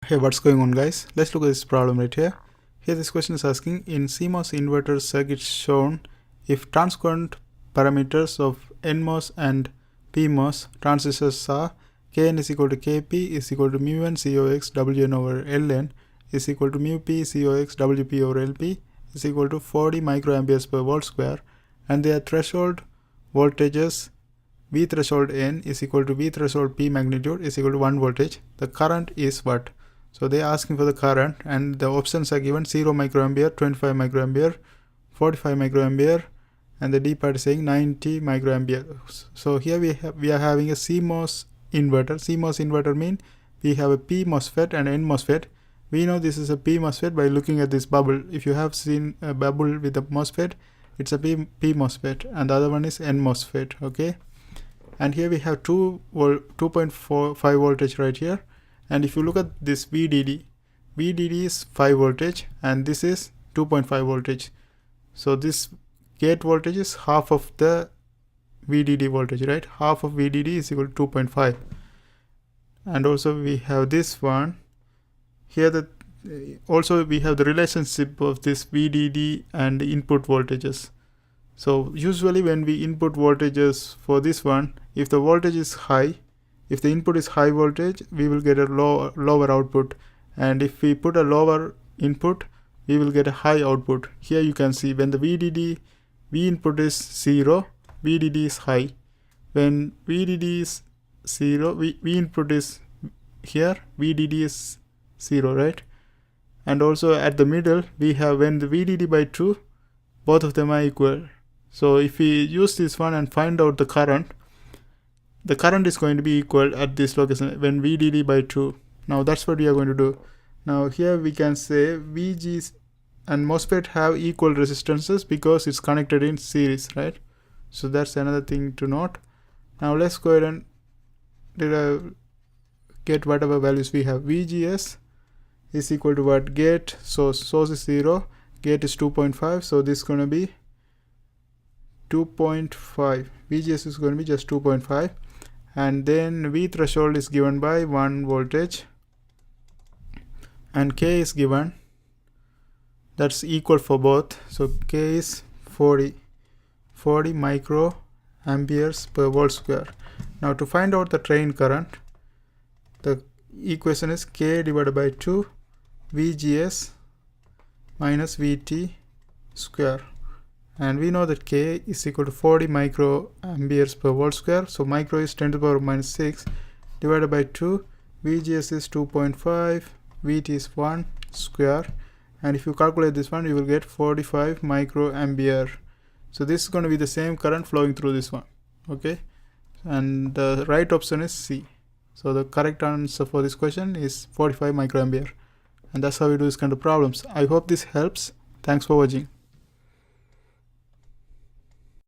Hey, what's going on, guys? Let's look at this problem right here. Here this question is asking, in CMOS inverter circuit shown, if transcurrent parameters of NMOS and PMOS transistors are Kn is equal to Kp is equal to mu n CoX Wn over Ln is equal to mu p CoX Wp over Lp is equal to 40 microamperes per volt square, and their threshold voltages V threshold N is equal to V threshold P magnitude is equal to 1 voltage. The current is what? So they are asking for the current, and the options are given 0 microampere, 25 microampere, 45 microampere, and the D part is saying 90 microampere. So here we are having a CMOS inverter. CMOS inverter means we have a P MOSFET and N MOSFET. We know this is a P MOSFET by looking at this bubble. If you have seen a bubble with a MOSFET, it's a P MOSFET, and the other one is N MOSFET. Okay, and here we have 2.45 voltage right here. And if you look at this VDD is 5 voltage and this is 2.5 voltage. So this gate voltage is half of the VDD voltage, right? Half of VDD is equal to 2.5. And also we have this one here, also we have the relationship of this VDD and input voltages. So usually when we input voltages for this one, if the voltage is high, if the input is high voltage, we will get a lower output, and if we put a lower input, we will get a high output. Here you can see when the V input is 0, VDD is high. When VDD is 0, V input is here, VDD is 0, right? And also at the middle, we have when the VDD by 2, both of them are equal. So if we use this one and find out the current is going to be equal at this location when VDD by 2. Now that's what we are going to do. Now here we can say VG and MOSFET have equal resistances because it's connected in series, right? So that's another thing to note. Now let's go ahead and get whatever values we have. VGS is equal to what? Gate, source is 0, gate is 2.5, so this is going to be 2.5. VGS is going to be just 2.5. And then V threshold is given by 1 voltage, and K is given, that's equal for both. So K is 40 microamperes per volt square. Now to find out the drain current, the equation is K divided by 2 VGS minus VT square. And we know that K is equal to 40 microamperes per volt square. So micro is 10 to the power minus 6 divided by 2. VGS is 2.5, VT is 1 square. And if you calculate this one, you will get 45 microampere. So this is going to be the same current flowing through this one. Okay. And the right option is C. So the correct answer for this question is 45 microampere. And that's how we do this kind of problems. I hope this helps. Thanks for watching.